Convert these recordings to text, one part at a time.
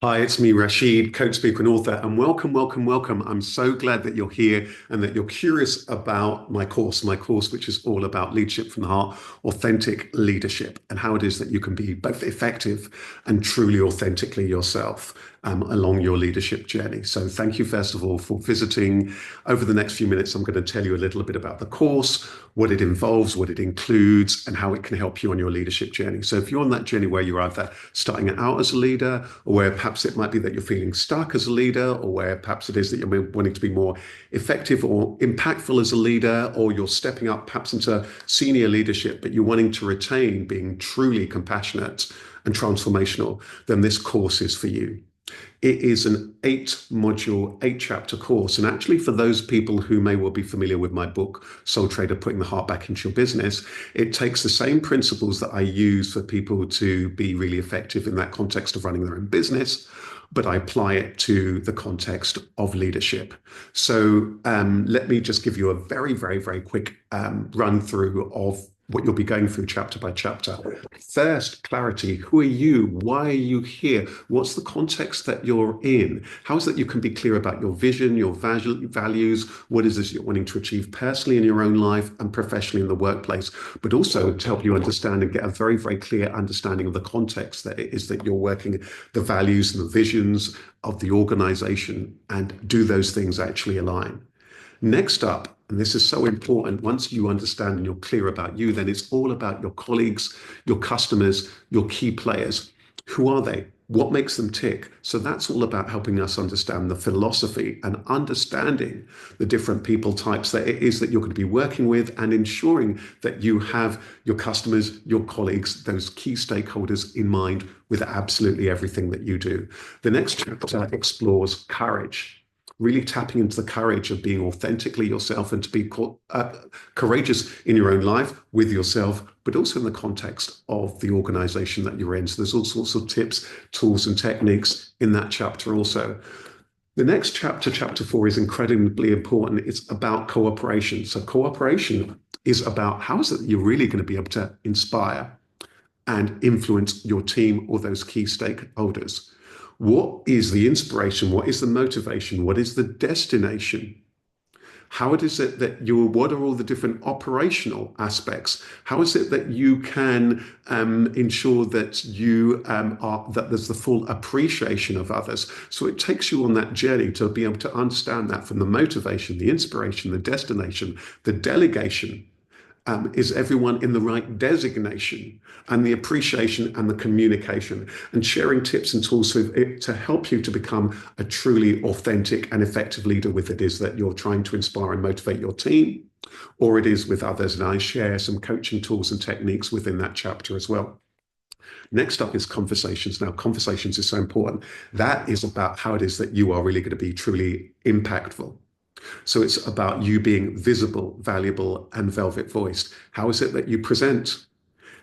Hi, it's me, Rasheed, coach, speaker, and author, and welcome, welcome, welcome. I'm so glad that you're here and that you're curious about my course, which is all about leadership from the heart, authentic leadership, and how it is that you can be both effective and truly authentically yourself along your leadership journey. So thank you, first of all, for visiting. Over the next few minutes, I'm going to tell you a little bit about the course, what it involves, what it includes, and how it can help you on your leadership journey. So if you're on that journey where you're either starting out as a leader, or where perhaps it might be that you're feeling stuck as a leader, or where perhaps it is that you're wanting to be more effective or impactful as a leader, or you're stepping up perhaps into senior leadership, but you're wanting to retain being truly compassionate and transformational, then this course is for you. It is an 8-module, 8-chapter course. And actually, for those people who may well be familiar with my book, Soul Trader, Putting the Heart Back into Your Business, it takes the same principles that I use for people to be really effective in that context of running their own business, but I apply it to the context of leadership. So let me just give you a very, very, very quick run through of what you'll be going through chapter by chapter. First, clarity. Who are you? Why are you here? What's the context that you're in? How is that you can be clear about your vision, your values, what is this you're wanting to achieve personally in your own life and professionally in the workplace, but also to help you understand and get a very, very clear understanding of the context that it is that you're working, the values and the visions of the organization, and do those things actually align? Next up, and this is so important, once you understand and you're clear about you, then it's all about your colleagues, your customers, your key players. Who are they? What makes them tick? So that's all about helping us understand the philosophy and understanding the different people types that it is that you're going to be working with, and ensuring that you have your customers, your colleagues, those key stakeholders in mind with absolutely everything that you do. The next chapter explores courage, really tapping into the courage of being authentically yourself and to be courageous in your own life with yourself, but also in the context of the organization that you're in. So there's all sorts of tips, tools, and techniques in that chapter also. The next chapter, chapter 4, is incredibly important. It's about cooperation. So cooperation is about how is it that you're really going to be able to inspire and influence your team or those key stakeholders. What is the inspiration? What is the motivation? What is the destination? How is it that what are all the different operational aspects? How is it that you can ensure that that there's the full appreciation of others? So it takes you on that journey to be able to understand that from the motivation, the inspiration, the destination, the delegation. Is everyone in the right designation, and the appreciation and the communication, and sharing tips and tools to help you to become a truly authentic and effective leader with it is that you're trying to inspire and motivate your team, or it is with others. And I share some coaching tools and techniques within that chapter as well. Next up is conversations. Now, conversations is so important. That is about how it is that you are really going to be truly impactful. So it's about you being visible, valuable, and velvet voiced. How is it that you present?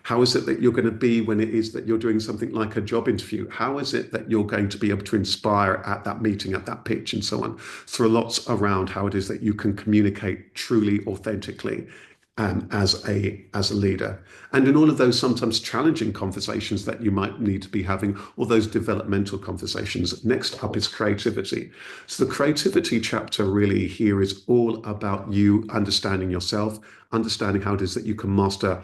How is it that you're going to be when it is that you're doing something like a job interview? How is it that you're going to be able to inspire at that meeting, at that pitch, and so on? Through lots around how it is that you can communicate truly, authentically, as a leader. And in all of those sometimes challenging conversations that you might need to be having, or those developmental conversations. Next up is creativity. So the creativity chapter really here is all about you understanding yourself, understanding how it is that you can master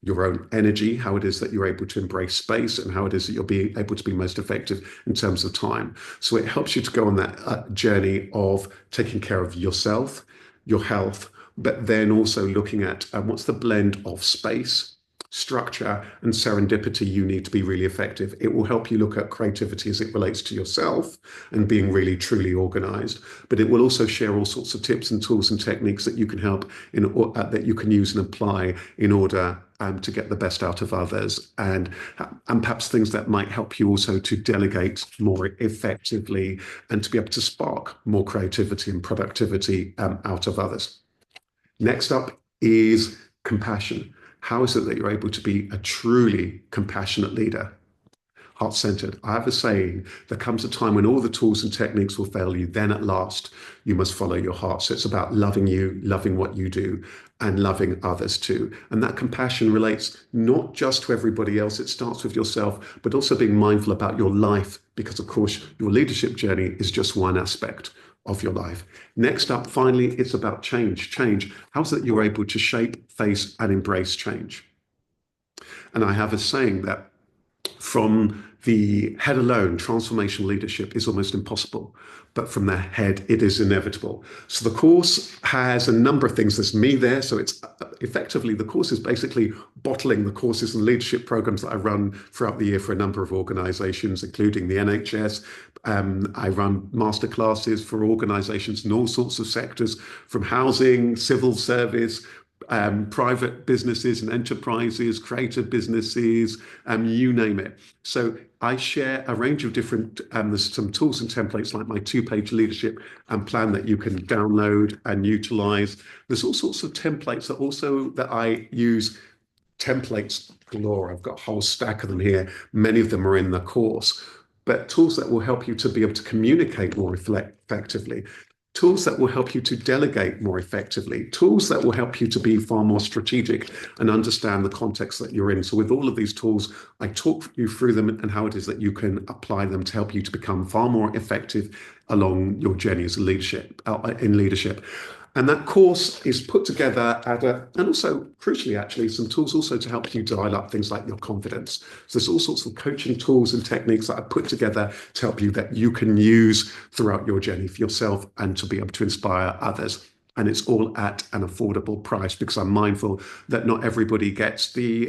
your own energy, how it is that you're able to embrace space, and how it is that you're being able to be most effective in terms of time. So it helps you to go on that journey of taking care of yourself, your health, but then also looking at what's the blend of space, structure, and serendipity you need to be really effective. It will help you look at creativity as it relates to yourself and being really truly organized, but it will also share all sorts of tips and tools and techniques that you can that you can use and apply in order to get the best out of others, and perhaps things that might help you also to delegate more effectively and to be able to spark more creativity and productivity out of others. Next up is compassion. How is it that you're able to be a truly compassionate leader? heart-centered. I have a saying, there comes a time when all the tools and techniques will fail you. Then at last, you must follow your heart. So it's about loving you, loving what you do, and loving others too. And that compassion relates not just to everybody else, it starts with yourself, but also being mindful about your life, because of course, your leadership journey is just one aspect of your life. Next up, finally, it's about change. Change. How's it you're able to shape, face, and embrace change? And I have a saying that from the head alone, transformational leadership is almost impossible, but from the head, it is inevitable. So the course has a number of things. There's me there. So it's effectively, the course is basically bottling the courses and leadership programs that I run throughout the year for a number of organizations, including the NHS. I run masterclasses for organizations in all sorts of sectors, from housing, civil service, private businesses and enterprises, creative businesses, you name it. So I share a range of different, there's some tools and templates like my two-page leadership plan that you can download and utilize. There's all sorts of templates that I use. Templates galore. I've got a whole stack of them here. Many of them are in the course, but tools that will help you to be able to communicate more effectively, tools that will help you to delegate more effectively, tools that will help you to be far more strategic and understand the context that you're in. So with all of these tools, I talk you through them and how it is that you can apply them to help you to become far more effective along your journey as a leadership, in leadership. And that course is put together and also crucially, actually, some tools also to help you dial up things like your confidence. So there's all sorts of coaching tools and techniques that I put together to help you that you can use throughout your journey for yourself and to be able to inspire others. And it's all at an affordable price, because I'm mindful that not everybody gets the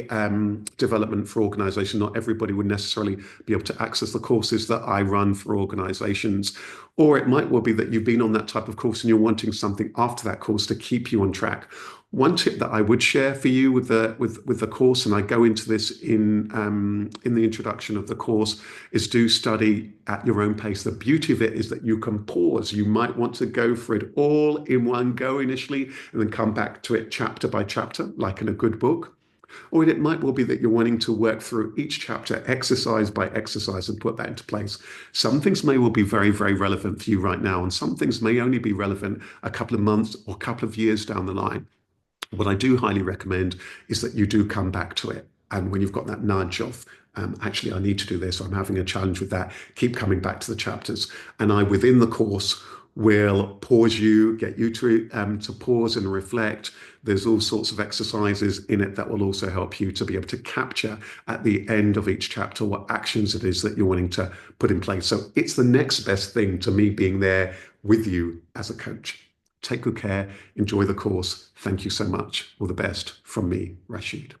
development for organization. Not everybody would necessarily be able to access the courses that I run for organizations. Or it might well be that you've been on that type of course and you're wanting something after that course to keep you on track. One tip that I would share for you with the course, and I go into this in the introduction of the course, is do study at your own pace. The beauty of it is that you can pause. You might want to go for it all in one go initially, and then come back to it chapter by chapter, like in a good book. Or it might well be that you're wanting to work through each chapter, exercise by exercise, and put that into place. Some things may well be very, very relevant for you right now, and some things may only be relevant a couple of months or a couple of years down the line. What I do highly recommend is that you do come back to it. And when you've got that nudge of, actually, I need to do this, or I'm having a challenge with that, keep coming back to the chapters. And I, within the course, will pause you, get you to pause and reflect. There's all sorts of exercises in it that will also help you to be able to capture at the end of each chapter what actions it is that you're wanting to put in place. So it's the next best thing to me being there with you as a coach. Take good care. Enjoy the course. Thank you so much. All the best from me, Rasheed.